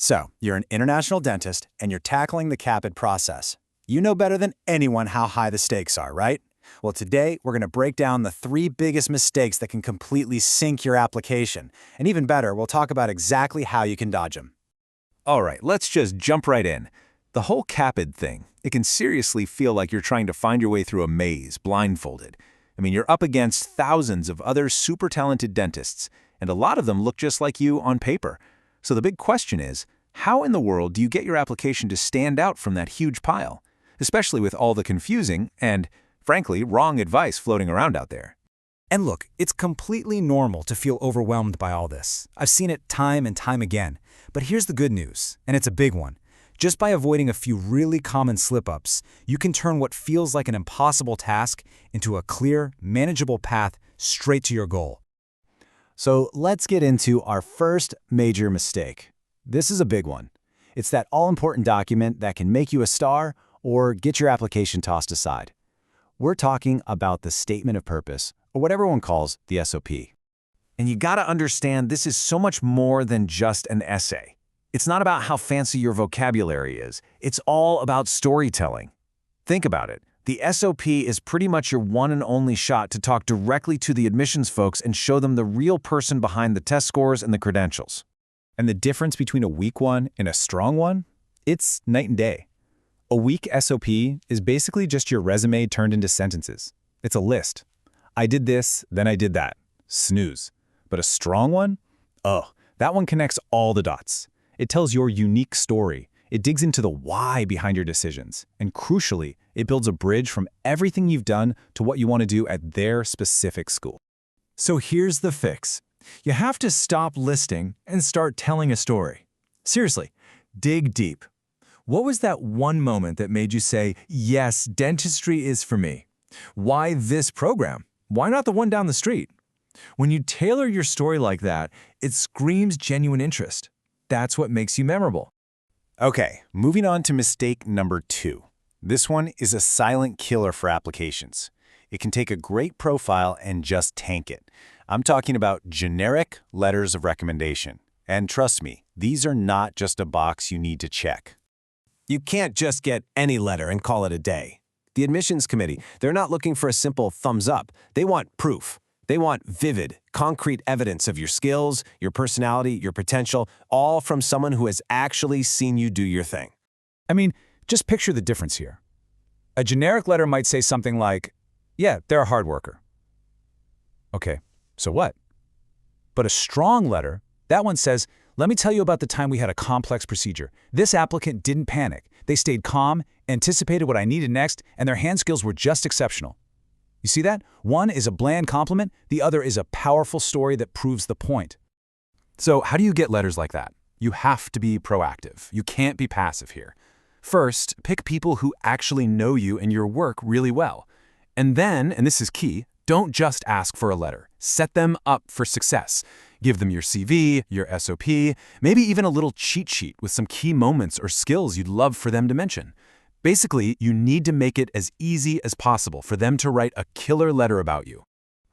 So, you're an international dentist and you're tackling the CAAPID process. You know better than anyone how high the stakes are, right? Well, today we're going to break down the 3 biggest mistakes that can completely sink your application. And even better, we'll talk about exactly how you can dodge them. All right, let's just jump right in. The whole CAAPID thing, it can seriously feel like you're trying to find your way through a maze, blindfolded. I mean, you're up against thousands of other super talented dentists, and a lot of them look just like you on paper. So the big question is, how in the world do you get your application to stand out from that huge pile? Especially with all the confusing and, frankly, wrong advice floating around out there. And look, it's completely normal to feel overwhelmed by all this. I've seen it time and time again. But here's the good news, and it's a big one. Just by avoiding a few really common slip-ups, you can turn what feels like an impossible task into a clear, manageable path straight to your goal. So let's get into our first major mistake. This is a big one. It's that all-important document that can make you a star or get your application tossed aside. We're talking about the statement of purpose, or what everyone calls the SOP. And you gotta understand this is so much more than just an essay. It's not about how fancy your vocabulary is. It's all about storytelling. Think about it. The SOP is pretty much your one and only shot to talk directly to the admissions folks and show them the real person behind the test scores and the credentials. And the difference between a weak one and a strong one? It's night and day. A weak SOP is basically just your resume turned into sentences. It's a list. I did this, then I did that. Snooze. But a strong one? Oh, that one connects all the dots. It tells your unique story. It digs into the why behind your decisions. And crucially, it builds a bridge from everything you've done to what you want to do at their specific school. So here's the fix. You have to stop listing and start telling a story. Seriously, dig deep. What was that one moment that made you say, yes, dentistry is for me? Why this program? Why not the one down the street? When you tailor your story like that, it screams genuine interest. That's what makes you memorable. Okay, moving on to mistake number 2. This one is a silent killer for applications. It can take a great profile and just tank it. I'm talking about generic letters of recommendation. And trust me, these are not just a box you need to check. You can't just get any letter and call it a day. The admissions committee, they're not looking for a simple thumbs up. They want proof. They want vivid, concrete evidence of your skills, your personality, your potential, all from someone who has actually seen you do your thing. I mean, just picture the difference here. A generic letter might say something like, yeah, they're a hard worker. Okay, so what? But a strong letter, that one says, let me tell you about the time we had a complex procedure. This applicant didn't panic. They stayed calm, anticipated what I needed next, and their hand skills were just exceptional. You see that? One is a bland compliment, the other is a powerful story that proves the point. So how do you get letters like that? You have to be proactive. You can't be passive here. First, pick people who actually know you and your work really well. And then, and this is key, don't just ask for a letter. Set them up for success. Give them your CV, your SOP, maybe even a little cheat sheet with some key moments or skills you'd love for them to mention. Basically, you need to make it as easy as possible for them to write a killer letter about you.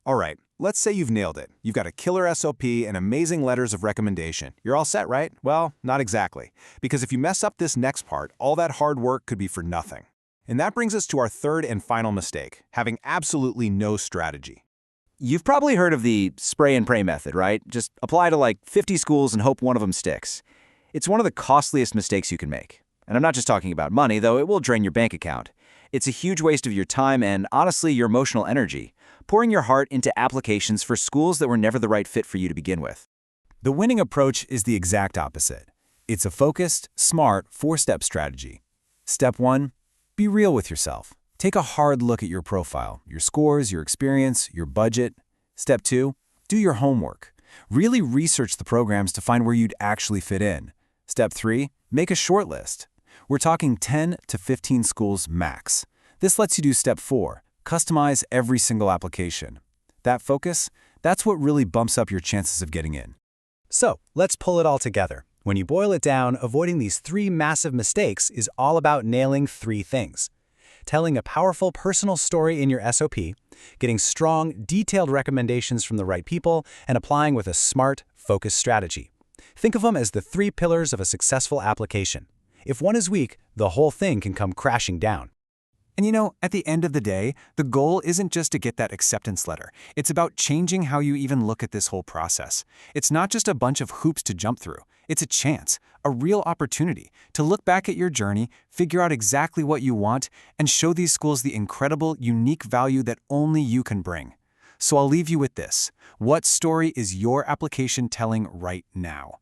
All right, let's say you've nailed it. You've got a killer SOP and amazing letters of recommendation. You're all set, right? Well, not exactly. Because if you mess up this next part, all that hard work could be for nothing. And that brings us to our third and final mistake, having absolutely no strategy. You've probably heard of the spray and pray method, right? Just apply to like 50 schools and hope one of them sticks. It's one of the costliest mistakes you can make. And I'm not just talking about money, though it will drain your bank account. It's a huge waste of your time and, honestly, your emotional energy, pouring your heart into applications for schools that were never the right fit for you to begin with. The winning approach is the exact opposite. It's a focused, smart, 4-step strategy. Step 1, be real with yourself. Take a hard look at your profile, your scores, your experience, your budget. Step 2, do your homework. Really research the programs to find where you'd actually fit in. Step 3, make a short list. We're talking 10 to 15 schools max. This lets you do step 4, customize every single application. That focus, that's what really bumps up your chances of getting in. So, let's pull it all together. When you boil it down, avoiding these 3 massive mistakes is all about nailing 3 things. Telling a powerful personal story in your SOP, getting strong, detailed recommendations from the right people, and applying with a smart, focused strategy. Think of them as the 3 pillars of a successful application. If one is weak, the whole thing can come crashing down. And at the end of the day, the goal isn't just to get that acceptance letter. It's about changing how you even look at this whole process. It's not just a bunch of hoops to jump through. It's a chance, a real opportunity to look back at your journey, figure out exactly what you want, and show these schools the incredible, unique value that only you can bring. So I'll leave you with this. What story is your application telling right now?